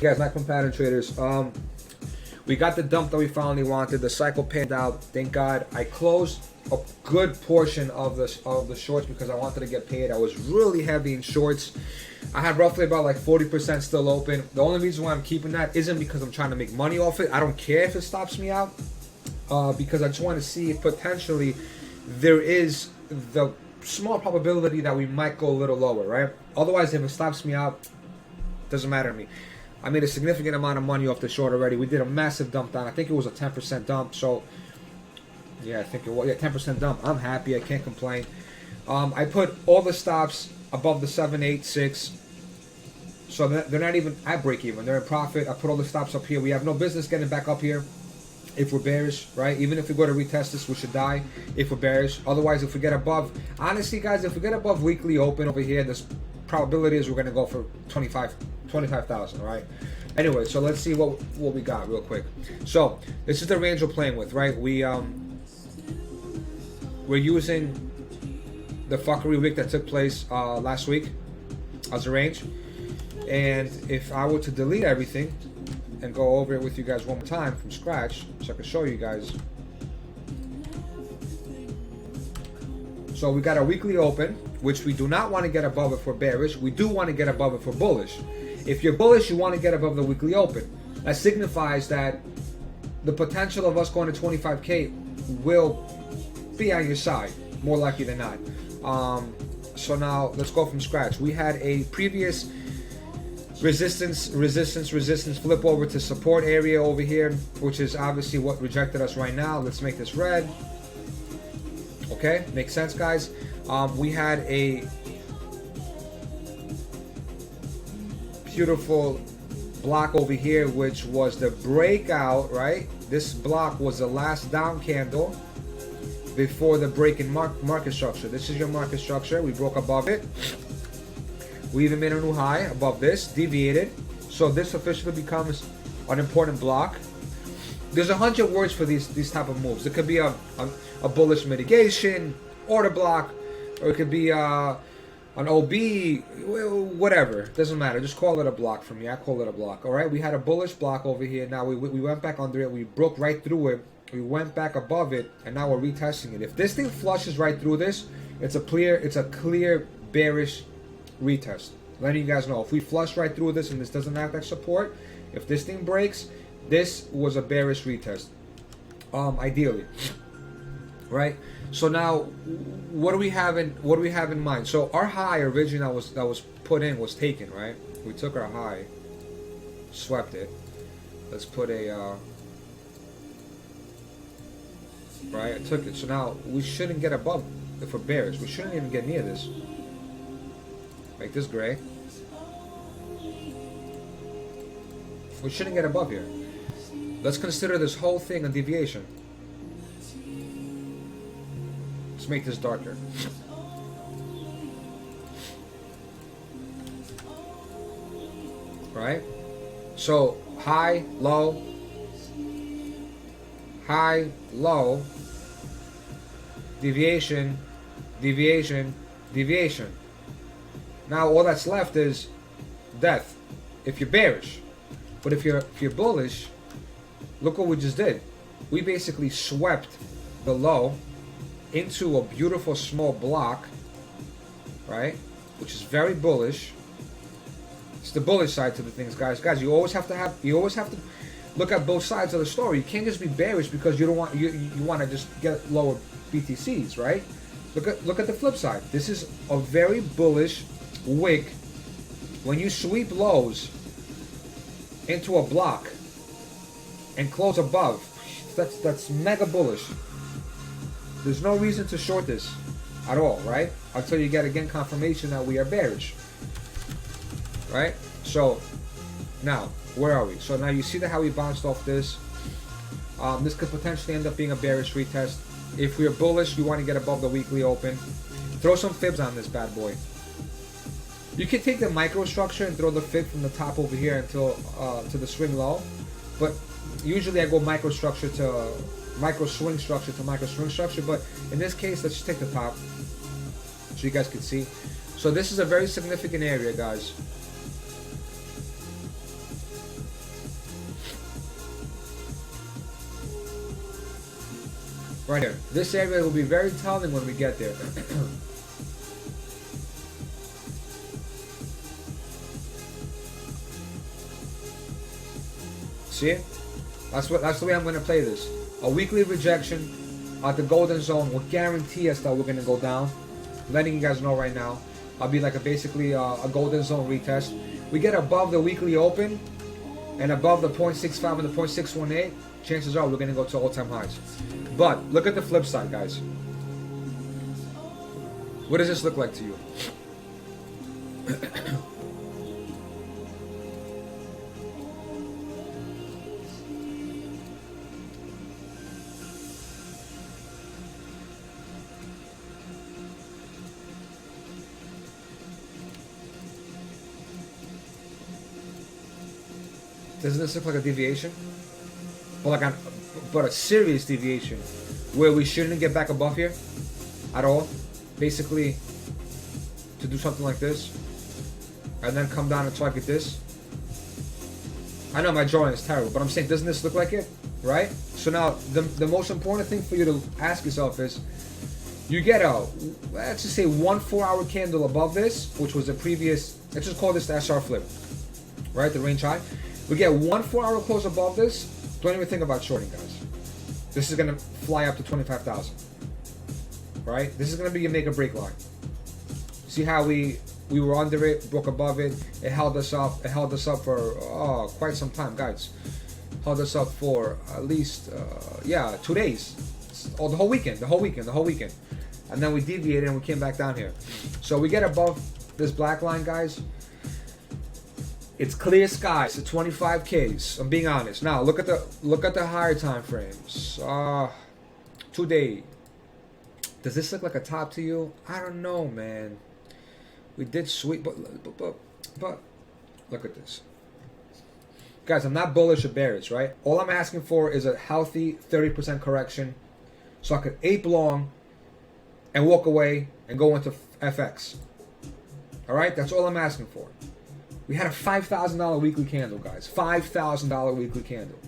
Guys, macro pattern traders, we got the dump that we finally wanted. The cycle panned out, thank God. I closed a good portion of the shorts because I wanted to get paid. I was really heavy in shorts. I had roughly about like 40% still open. The only reason why I'm keeping that isn't because I'm trying to make money off it. I don't care if it stops me out, because I just want to see if potentially there is the small probability that we might go a little lower, right? Otherwise, if it stops me out, doesn't matter to me. I made a significant amount of money off the short already. We did a massive dump down. I think it was a 10% dump. So, yeah, I think it was. Yeah, 10% dump. I'm happy. I can't complain. I put all the stops above the 7, 8, 6. So they're not even at break even. They're in profit. I put all the stops up here. We have no business getting back up here if we're bearish, right? Even if we go to retest this, we should die if we're bearish. Otherwise, if we get above, honestly, guys, if we get above weekly open over here, this probability is we're going to go for 25,000, right? Anyway, so let's see what we got real quick. So this is the range we're playing with, right? We're using the fuckery week that took place last week as a range. And if I were to delete everything and go over it with you guys one more time from scratch, so I can show you guys. So we got a weekly open, which we do not want to get above if we're bearish. We do want to get above if we're bullish. If you're bullish, you want to get above the weekly open. That signifies that the potential of us going to 25K will be on your side, more likely than not. So now let's go from scratch. We had a previous resistance flip over to support area over here, which is obviously what rejected us right now. Let's make this red. Okay, makes sense, guys. We had a beautiful block over here, which was the breakout, right? This block was the last down candle before the break in market structure. This is your market structure. We broke above it. We even made a new high above this, deviated. So this officially becomes an important block. There's 100 words for these type of moves. It could be a bullish mitigation, order block, or it could be an OB, whatever. Doesn't matter. Just call it a block for me. I call it a block. All right. We had a bullish block over here. Now we went back under it. We broke right through it. We went back above it, and now we're retesting it. If this thing flushes right through this, it's a clear bearish retest. Letting you guys know, if we flush right through this and this doesn't act like support, if this thing breaks, this was a bearish retest. Ideally, right? So now, what do we have in mind? So our high originally that was put in was taken, right? We took our high, swept it. Let's put a right. I took it. So now we shouldn't get above if we're bearish. We shouldn't even get near this. Make this gray. We shouldn't get above here. Let's consider this whole thing a deviation. Let's make this darker. Right? So high, low, deviation, deviation, deviation. Now all that's left is death if you're bearish. But if you're bullish, look what we just did. We basically swept the low into a beautiful small block, right? Which is very bullish. It's the bullish side to the things, guys. Guys, you always have to look at both sides of the story. You can't just be bearish because you don't want you want to just get lower BTCs, right? Look at the flip side. This is a very bullish wick. When you sweep lows into a block and close above, that's mega bullish. There's no reason to short this at all, right? Until you get again confirmation that we are bearish, right? So now where are we? So now you see how we bounced off this. This could potentially end up being a bearish retest. If we're bullish, you want to get above the weekly open. Throw some fibs on this bad boy. You can take the microstructure and throw the fib from the top over here until to the swing low, but usually I go microstructure to micro swing structure to micro swing structure. But in this case, let's just take the top so you guys can see. So this is a very significant area, guys. Right here. This area will be very telling when we get there. See? That's the way I'm gonna play this. A weekly rejection at the golden zone will guarantee us that we're gonna go down. Letting you guys know right now. I'll be like basically a golden zone retest. We get above the weekly open and above the 0.65 and the 0.618, chances are we're gonna go to all-time highs. But look at the flip side, guys. What does this look like to you? Doesn't this look like a deviation? But a serious deviation where we shouldn't get back above here at all. Basically, to do something like this and then come down and target this. I know my drawing is terrible, but I'm saying, doesn't this look like it? Right? So now, the most important thing for you to ask yourself is, you get a, let's just say 1 4-hour candle above this, which was the previous, let's just call this the SR flip, right? The range high. We get 1 4-hour close above this, don't even think about shorting, guys. This is gonna fly up to 25,000, right? This is gonna be your make or break line. See how we were under it, broke above it, it held us up. It held us up for quite some time, guys. Held us up for at least 2 days, or the whole weekend, and then we deviated and we came back down here. So we get above this black line, guys. It's clear skies to 25Ks. I'm being honest. Now look at the higher time frames. 2 day. Does this look like a top to you? I don't know, man. We did sweet, but look at this, guys. I'm not bullish or bearish, right? All I'm asking for is a healthy 30% correction, so I could ape long and walk away and go into FX. All right, that's all I'm asking for. We had a $5,000 weekly candle, guys. $5,000 weekly candle.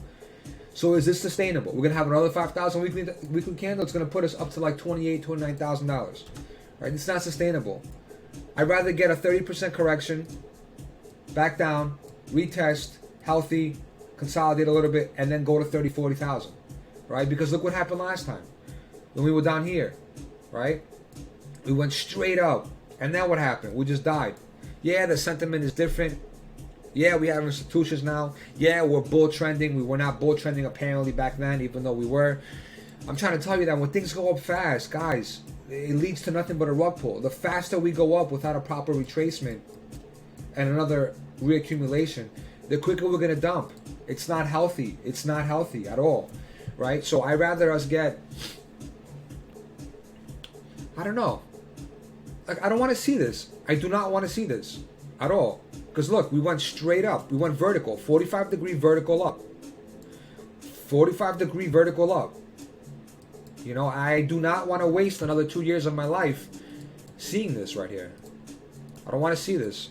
So is this sustainable? We're gonna have another $5,000 weekly candle. It's gonna put us up to like $28,000, $29,000. Right? It's not sustainable. I'd rather get a 30% correction, back down, retest, healthy, consolidate a little bit, and then go to 30,000, 40,000. Right? Because look what happened last time when we were down here. Right? We went straight up, and then what happened? We just died. Yeah, the sentiment is different. Yeah, we have institutions now. Yeah, we're bull trending. We were not bull trending apparently back then, even though we were. I'm trying to tell you that when things go up fast, guys, it leads to nothing but a rug pull. The faster we go up without a proper retracement and another reaccumulation, the quicker we're gonna dump. It's not healthy. It's not healthy at all, right? So I'd rather us get, I don't know. Like, I don't want to see this. I do not want to see this at all. Because look, we went straight up. We went vertical. 45-degree vertical up. 45-degree vertical up. You know, I do not want to waste another 2 years of my life seeing this right here. I don't want to see this.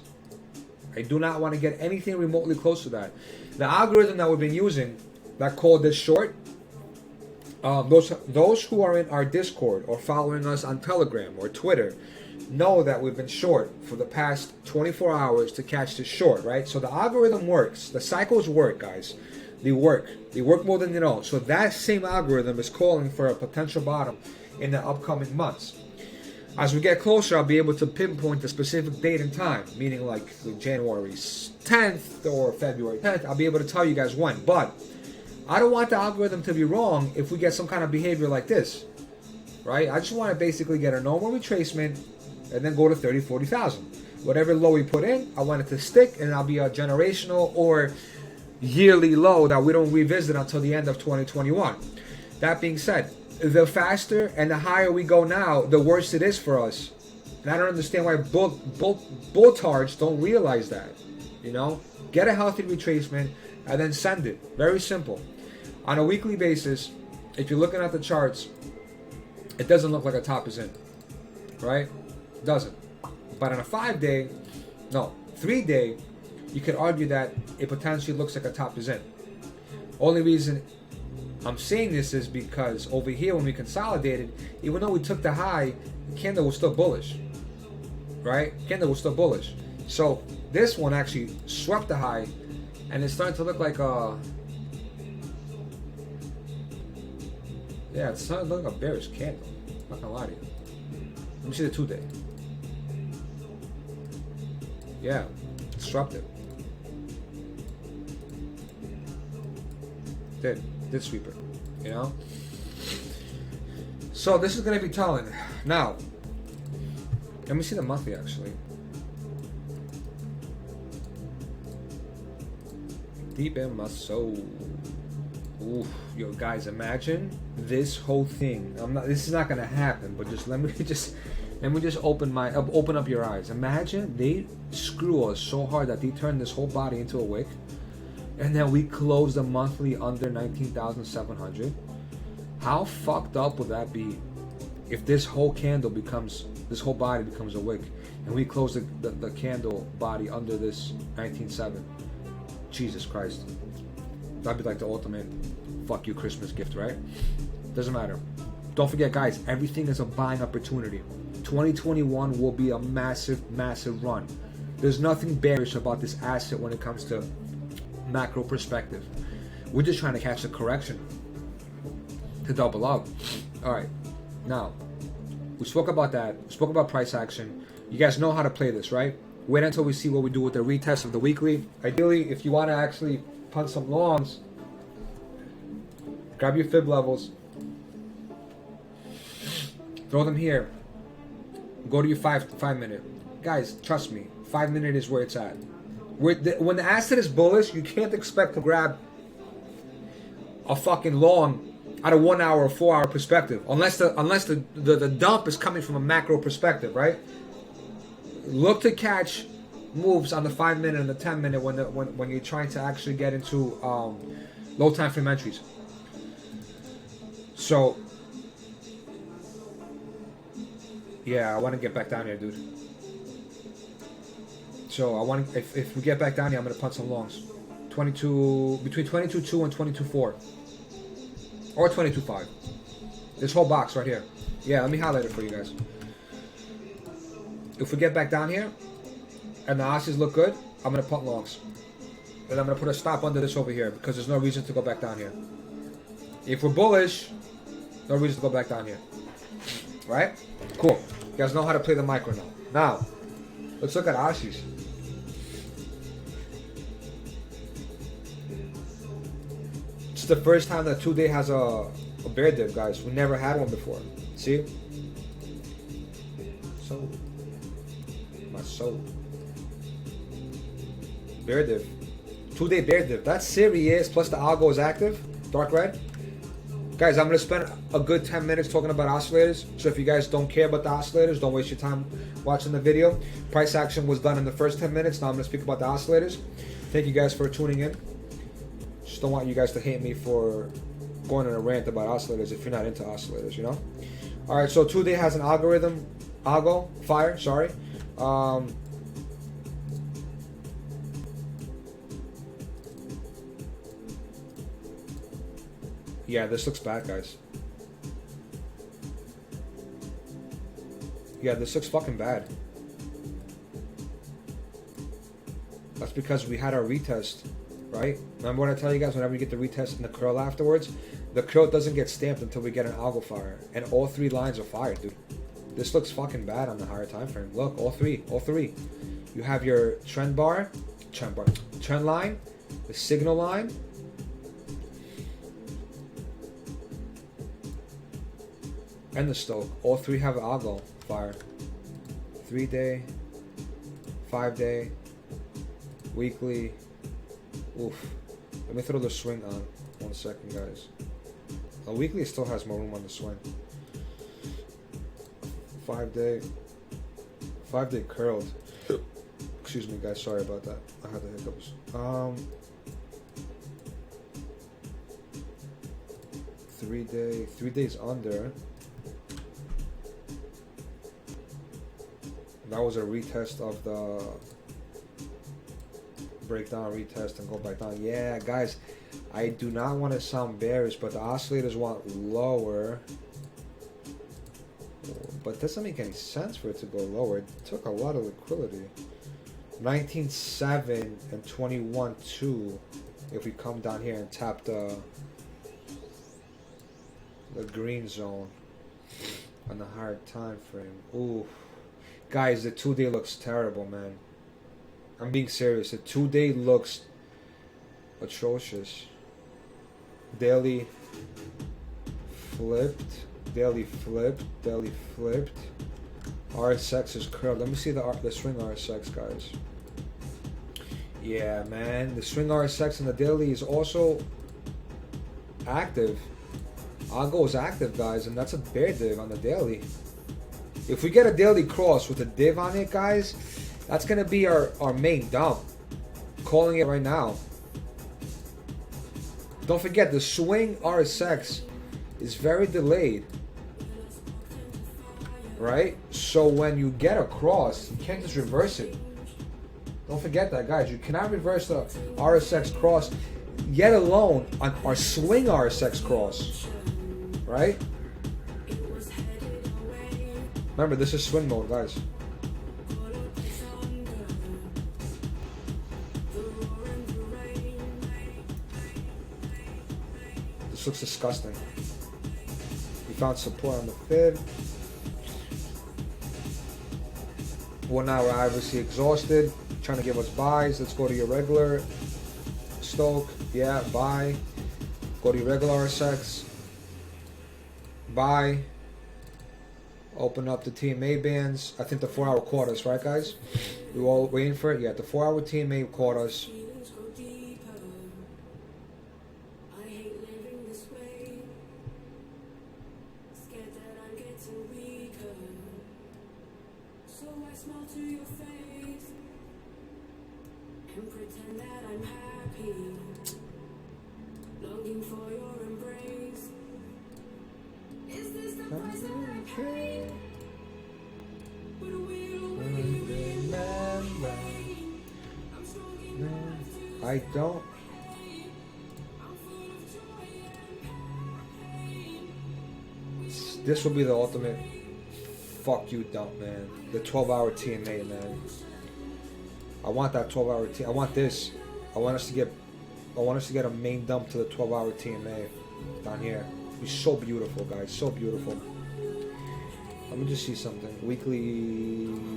I do not want to get anything remotely close to that. The algorithm that we've been using that called this short, those who are in our Discord or following us on Telegram or Twitter know that we've been short for the past 24 hours to catch this short, right? So the algorithm works. The cycles work, guys. They work. They work more than you know. So that same algorithm is calling for a potential bottom in the upcoming months. As we get closer, I'll be able to pinpoint a specific date and time, meaning like January 10th or February 10th. I'll be able to tell you guys when. But I don't want the algorithm to be wrong if we get some kind of behavior like this, right? I just want to basically get a normal retracement and then go to 30, 40,000. Whatever low we put in, I want it to stick, and that'll be a generational or yearly low that we don't revisit until the end of 2021. That being said, the faster and the higher we go now, the worse it is for us. And I don't understand why bulltards don't realize that. You know, get a healthy retracement and then send it. Very simple. On a weekly basis, if you're looking at the charts, it doesn't look like a top is in, right? It doesn't. But on a 3-day, you could argue that it potentially looks like a top is in. Only reason I'm saying this is because over here when we consolidated, even though we took the high, the candle was still bullish, right? Candle was still bullish. So this one actually swept the high, and it's starting to look like a, yeah, it's starting to look like a bearish candle. I'm not gonna lie to you. Let me see the 2-day. Yeah, disruptive. Did sweeper, you know? So this is gonna be telling. Now, let me see the monthly actually. Deep in my soul. Oof, yo guys, imagine this whole thing. This is not gonna happen, but just let me just open up your eyes. Imagine they screw us so hard that they turn this whole body into a wick, and then we close the monthly under 19,700. How fucked up would that be if this whole body becomes a wick, and we close the candle body under this 19.7? Jesus Christ, that'd be like the ultimate fuck you Christmas gift, right? Doesn't matter. Don't forget, guys, everything is a buying opportunity. 2021 will be a massive run. There's nothing bearish about this asset when it comes to macro perspective. We're just trying to catch the correction to double up. All right, now we spoke about that. We spoke about price action. You guys know how to play this, right? Wait until we see what we do with the retest of the weekly. Ideally, if you want to actually punt some longs, grab your fib levels, throw them here, go to your 5 minute. Guys, trust me, 5 minute is where it's at. When the asset is bullish, you can't expect to grab a fucking long out of 1 hour or 4 hour perspective, unless the dump is coming from a macro perspective, right? Look to catch moves on the 5 minute and the 10 minute when you're trying to actually get into low time frame entries. So yeah, I want to get back down here, dude. So I want to, if we get back down here, I'm gonna punt some longs. Between 22.2 and 22.4 or 22.5. This whole box right here. Yeah, let me highlight it for you guys. If we get back down here and the ATHs look good, I'm going to punt longs. And I'm going to put a stop under this over here because there's no reason to go back down here. If we're bullish, no reason to go back down here. Right? Cool. You guys know how to play the micro now. Now, let's look at ATHs. It's the first time that 2-day has a bear dip, guys. We never had one before. See? So... my soul. Bear div. 2-day bear div. That's serious. Plus the algo is active. Dark red. Guys, I'm going to spend a good 10 minutes talking about oscillators. So if you guys don't care about the oscillators, don't waste your time watching the video. Price action was done in the first 10 minutes. Now I'm going to speak about the oscillators. Thank you guys for tuning in. Just don't want you guys to hate me for going on a rant about oscillators if you're not into oscillators, you know? Alright, so 2-day has an algorithm. Fire, sorry. Yeah, this looks bad, guys. Yeah, this looks fucking bad. That's because we had our retest, right? Remember what I tell you guys, whenever you get the retest and the curl afterwards, the curl doesn't get stamped until we get an algo fire. And all 3 lines are fired, dude. This looks fucking bad on the higher time frame. Look, all three. You have your trend line, the signal line, and the stoke. All 3 have algo fire. 3-day, 5-day, weekly. Oof. Let me throw the swing on. 1 second, guys. A weekly still has more room on the swing. 5-day curled. Excuse me, guys. Sorry about that. I had the hiccups. 3-day. 3 days under. That was a retest of the break down, retest, and go back down. Yeah, guys, I do not want to sound bearish, but the oscillators want lower. But it doesn't make any sense for it to go lower. It took a lot of liquidity. 19.7 and 21.2. If we come down here and tap the green zone on the higher time frame. Ooh, guys, the 2-day looks terrible, man. I'm being serious. The 2-day looks atrocious. Daily flipped. Daily flipped. Daily flipped. RSX is curved. Let me see the swing RSX, guys. Yeah, man. The swing RSX in the daily is also active. Algo is active, guys, and that's a bear div on the daily. If we get a daily cross with a div on it, guys, that's going to be our main dump. Calling it right now. Don't forget, the swing RSX is very delayed. Right? So when you get a cross, you can't just reverse it. Don't forget that, guys. You cannot reverse the RSX cross, yet alone on our swing RSX cross. Right? Remember, this is swing mode, guys. This looks disgusting. We found support on the fib. 1 hour obviously exhausted. Trying to give us buys. Let's go to your regular Stoke. Yeah, buy. Go to your regular RSX. Buy. Open up the TMA bands. I think the 4 hour caught us, right, guys? We were all waiting for it. Yeah, the 4 hour TMA caught us. I don't. This will be the ultimate fuck you dump, man. The 12-hour TMA, man. I want that 12-hour TMA. I want this. I want us to get a main dump to the 12-hour TMA down here. It'd be so beautiful, guys. So beautiful. Let me just see something. Weekly.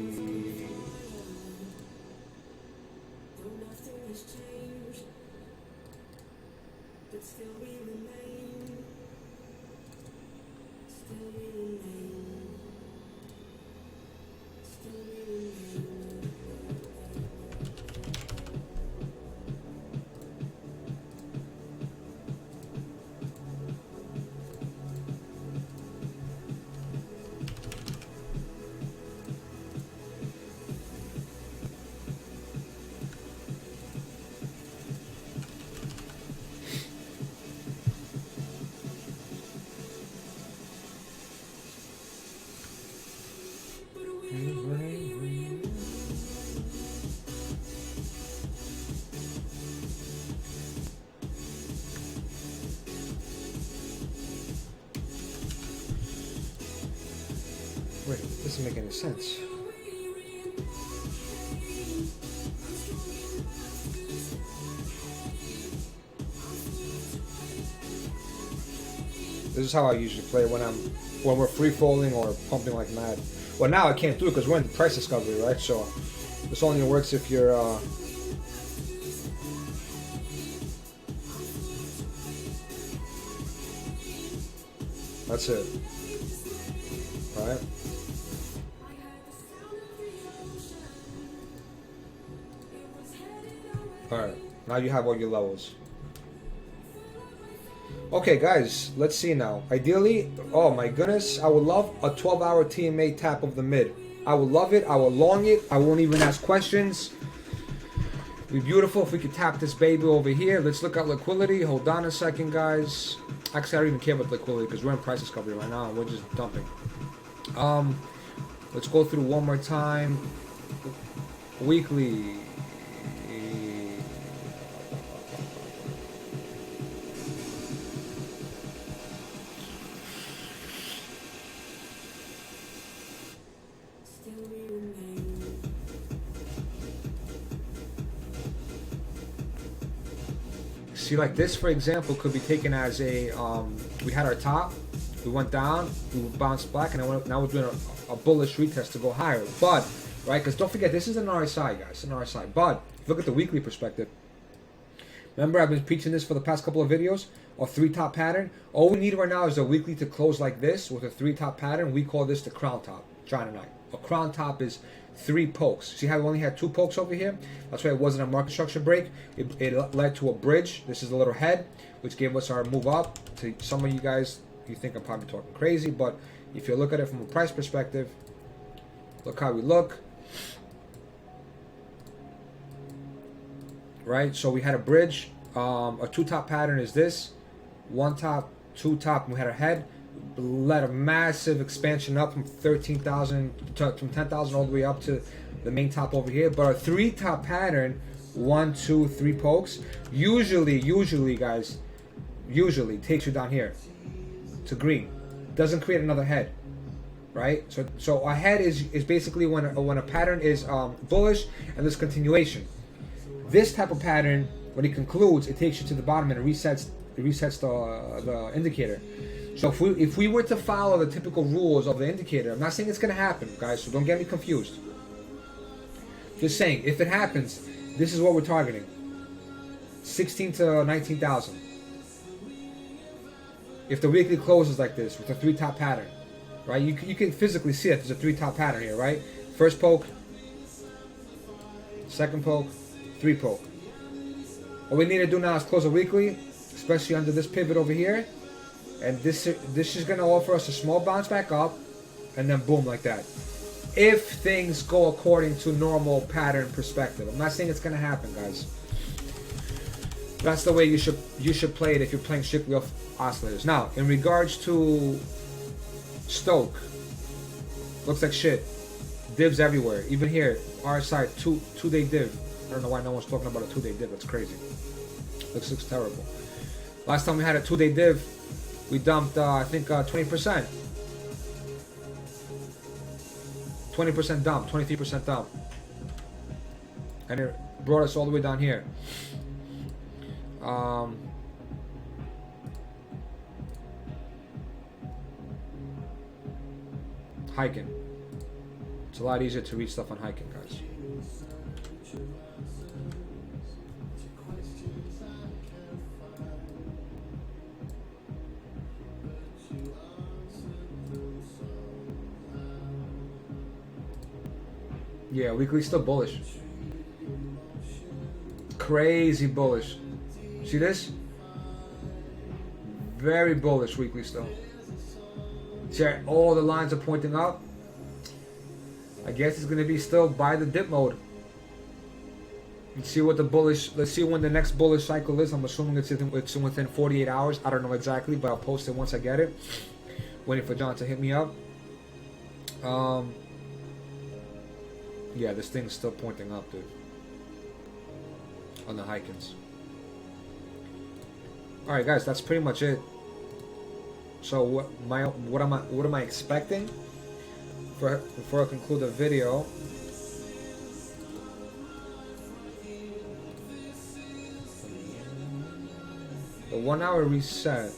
Wait, this doesn't make any sense. This is how I usually play when we're free falling or pumping like mad. Well, now I can't do it because we're in price discovery, right? So this only works if you're that's it. Alright. Alright, now you have all your levels. Okay, guys, let's see now. Ideally, oh my goodness, I would love a 12-hour TMA tap of the mid. I would love it. I will long it. I won't even ask questions. It'd be beautiful if we could tap this baby over here. Let's look at liquidity. Hold on a second, guys. Actually, I don't even care about liquidity because we're in price discovery right now and we're just dumping. Let's go through one more time. Weekly. See, like this, for example, could be taken as a, we had our top, we went down, we bounced back, and now we're doing a bullish retest to go higher. But, right, because don't forget, this is an RSI, guys, an RSI. But, if you look at the weekly perspective, remember I've been preaching this for the past couple of videos, a 3-top pattern. All we need right now is a weekly to close like this with a 3-top pattern. We call this the crown top, John and I. A crown top is 3 pokes. See how we only had 2 pokes over here? That's why it wasn't a market structure break. It led to a bridge. This is a little head, which gave us our move up. To some of you guys, you think I'm probably talking crazy, but if you look at it from a price perspective, look how we look. Right? So we had a bridge. A 2-top pattern is this. 1 top, 2 top, and we had a head. Led a massive expansion up from 13,000 from 10,000 all the way up to the main top over here. But our 3-top pattern, 1, 2, 3 pokes, usually guys, takes you down here to green. Doesn't create another head, right? So a head is basically when a pattern is bullish and there's continuation. This type of pattern, when it concludes, it takes you to the bottom and it resets the indicator. So if we were to follow the typical rules of the indicator, I'm not saying it's going to happen, guys, so don't get me confused. Just saying, if it happens, this is what we're targeting. 16 to 19,000. If the weekly closes like this with a 3-top pattern, right? You can physically see it. There's a 3-top pattern here, right? First poke, second poke, 3 poke. What we need to do now is close a weekly, especially under this pivot over here. And this is going to offer us a small bounce back up, and then boom, like that. If things go according to normal pattern perspective. I'm not saying it's going to happen, guys. That's the way you should play it if you're playing strictly off oscillators. Now, in regards to Stoke, looks like shit. Divs everywhere. Even here, RSI, two-day div. I don't know why no one's talking about a 2-day div. That's crazy. Looks terrible. Last time we had a 2-day div, we dumped, I think, 20%. 20% dump, 23% dump. And it brought us all the way down here. Hiking. It's a lot easier to read stuff on hiking, guys. Yeah, weekly still bullish. Crazy bullish. See this? Very bullish weekly still. See, all the lines are pointing up. I guess it's gonna be still by the dip mode. Let's see what the bullish. Let's see when the next bullish cycle is. I'm assuming it's within 48 hours. I don't know exactly, but I'll post it once I get it. Waiting for John to hit me up. Yeah, this thing's still pointing up, dude. On the Hikins. All right, guys, that's pretty much it. So what am I expecting before I conclude the video? The 1 hour reset.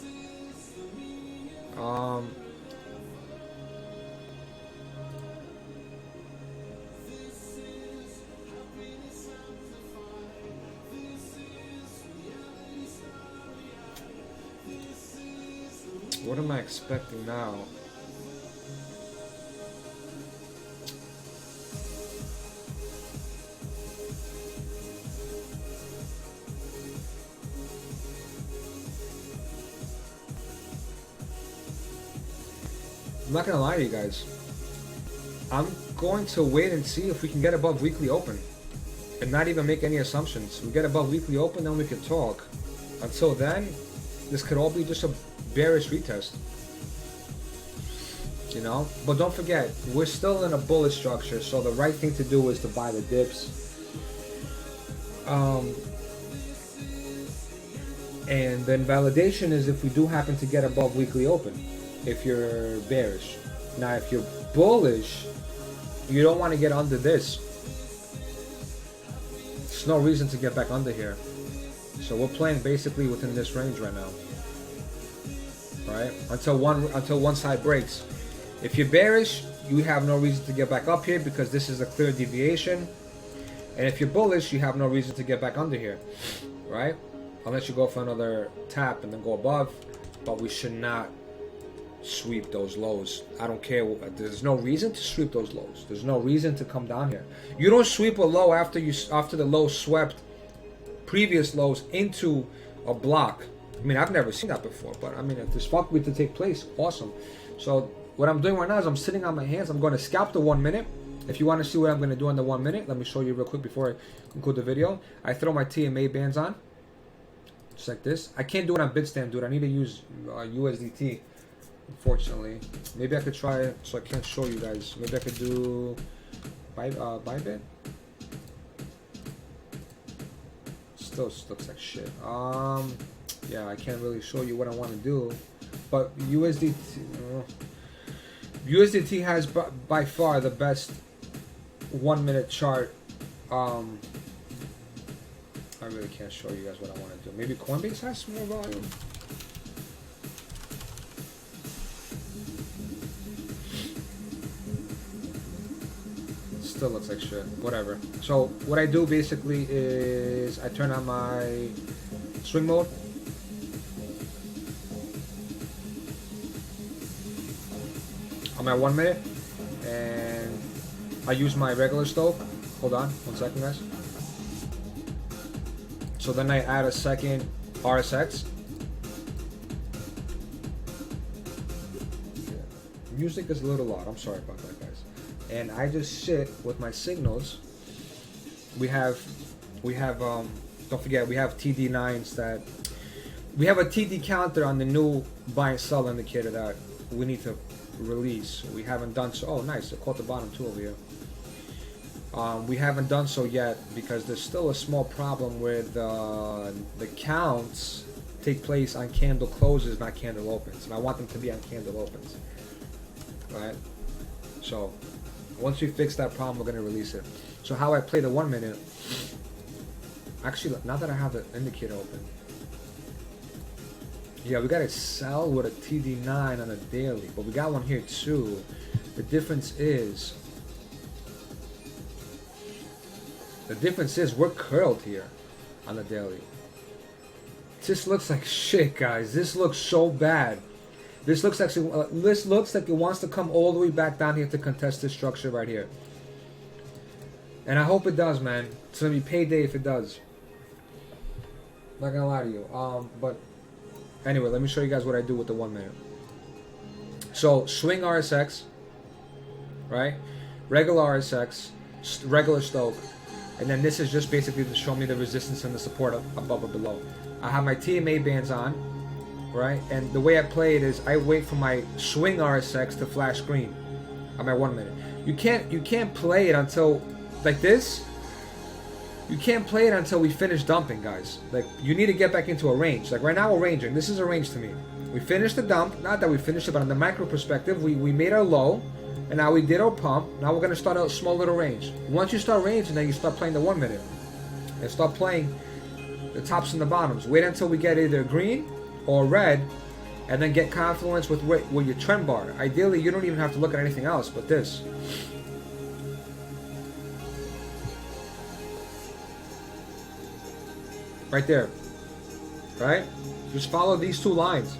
What am I expecting now? I'm not gonna lie to you guys. I'm going to wait and see if we can get above weekly open and not even make any assumptions. We get above weekly open, then we can talk. Until then, this could all be just a bearish retest, you know. But don't forget, we're still in a bullish structure, so the right thing to do is to buy the dips. And then validation is if we do happen to get above weekly open, if you're bearish. Now if you're bullish, you don't want to get under this. There's no reason to get back under here. So we're playing basically within this range right now. Right? Until one side breaks. If you're bearish, you have no reason to get back up here because this is a clear deviation. And if you're bullish, you have no reason to get back under here. Right? Unless you go for another tap and then go above. But we should not sweep those lows. I don't care. There's no reason to sweep those lows. There's no reason to come down here. You don't sweep a low after the low swept previous lows into a block. I mean, I've never seen that before, but I mean, if this fuck were to take place, awesome. So what I'm doing right now is I'm sitting on my hands. I'm going to scalp the 1 minute. If you want to see what I'm going to do in the 1 minute, let me show you real quick before I conclude the video. I throw my TMA bands on, just like this. I can't do it on Bitstamp, dude. I need to use USDT, unfortunately. Maybe I could try it, so I can't show you guys. Maybe I could do Bybit. Still looks like shit. Yeah, I can't really show you what I want to do, but USDT has by far the best 1 minute chart. I really can't show you guys what I want to do. Maybe Coinbase has more volume. Still looks like shit. Whatever. So what I do basically is I turn on my swing mode. On my 1 minute, and I use my regular stove. Hold on, 1 second, guys. So then I add a second RSX. Music is a little loud. I'm sorry about that, guys. And I just sit with my signals. We have don't forget, we have TD9s that we have a TD counter on the new buy and sell indicator that we need to release. We haven't done so. Oh, nice. I caught the bottom too over here. We haven't done so yet because there's still a small problem with the counts take place on candle closes, not candle opens, and I want them to be on candle opens. Right? So once we fix that problem, we're gonna release it. So how I play the 1 minute. Actually, now that I have the indicator open. Yeah, we got to sell with a TD9 on a daily, but we got one here too. The difference is we're curled here on the daily. This looks like shit, guys. This looks so bad. This looks like it wants to come all the way back down here to contest this structure right here. And I hope it does, man. It's gonna be payday if it does. Not gonna lie to you. But anyway, let me show you guys what I do with the 1 minute. So swing RSX, right? Regular RSX, regular stoke, and then this is just basically to show me the resistance and the support above or below. I have my TMA bands on, right? And the way I play it is I wait for my swing RSX to flash green on my 1 minute. You can't play it until like this. You can't play it until we finish dumping, guys. Like, you need to get back into a range. Like, right now we're ranging. This is a range to me. We finished the dump. Not that we finished it, but on the macro perspective, we made our low, and now we did our pump. Now we're going to start a small little range. Once you start ranging, then you start playing the 1 minute. And start playing the tops and the bottoms. Wait until we get either green or red, and then get confluence with your trend bar. Ideally, you don't even have to look at anything else but this. Right there, right? Just follow these two lines.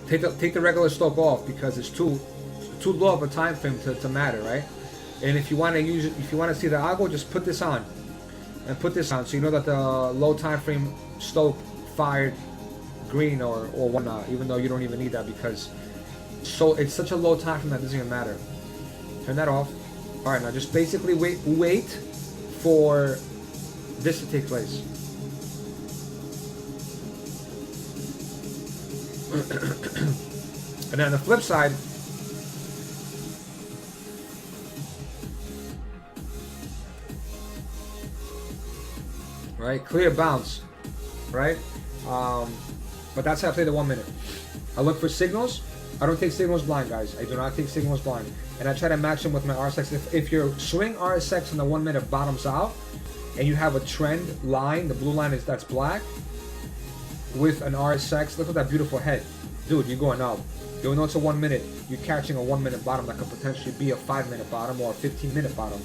Take the regular stoke off because it's too low of a time frame to matter, right? And if you want to use it, if you want to see the algo, just put this on, and put this on, so you know that the low time frame stoke fired green or whatnot, even though you don't even need that because it's such a low time frame that doesn't even matter. Turn that off. All right, now just basically wait for this to take place. And then on the flip side, right, clear bounce, right? But that's how I play the 1 minute. I look for signals. I don't take signals blind, guys. I do not take signals blind. And I try to match them with my RSX. If your swing RSX in the 1 minute bottoms out, and you have a trend line, the blue line that's black, with an RSX. Look at that beautiful head. Dude, you're going up. Even though it's a 1 minute, you're catching a 1 minute bottom that could potentially be a 5 minute bottom or a 15 minute bottom,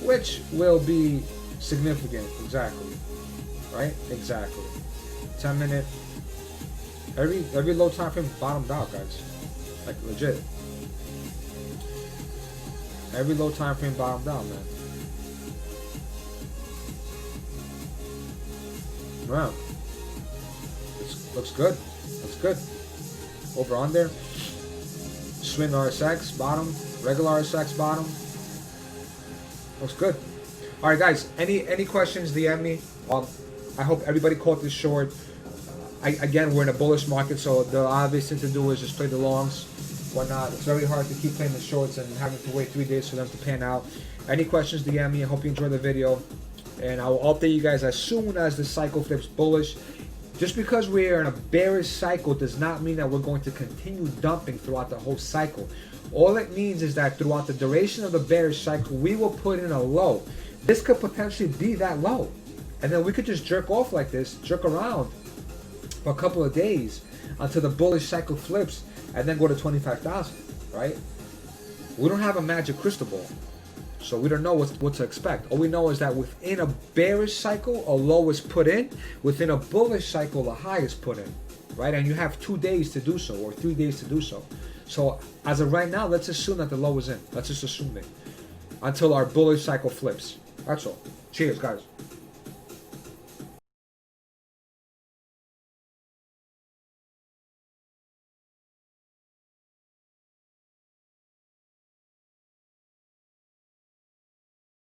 which will be significant. Exactly. Right? Exactly. 10 minute. Every low time frame bottomed out, guys. Like legit. Every low time frame bottomed out, man. Wow. Looks good. Looks good. Over under. Swing RSX bottom. Regular RSX bottom. Looks good. All right, guys. Any questions? DM me. I hope everybody caught this short. Again, we're in a bullish market, so the obvious thing to do is just play the longs, whatnot. It's very hard to keep playing the shorts and having to wait 3 days for them to pan out. Any questions? DM me. I hope you enjoyed the video, and I will update you guys as soon as the cycle flips bullish. Just because we're in a bearish cycle does not mean that we're going to continue dumping throughout the whole cycle. All it means is that throughout the duration of the bearish cycle, we will put in a low. This could potentially be that low. And then we could just jerk off like this, jerk around for a couple of days until the bullish cycle flips and then go to 25,000, right? We don't have a magic crystal ball, so we don't know what to expect. All we know is that within a bearish cycle, a low is put in. Within a bullish cycle, a high is put in, right? And you have 2 days to do so, or 3 days to do so. So as of right now, let's assume that the low is in. Let's just assume it until our bullish cycle flips. That's all. Cheers, guys.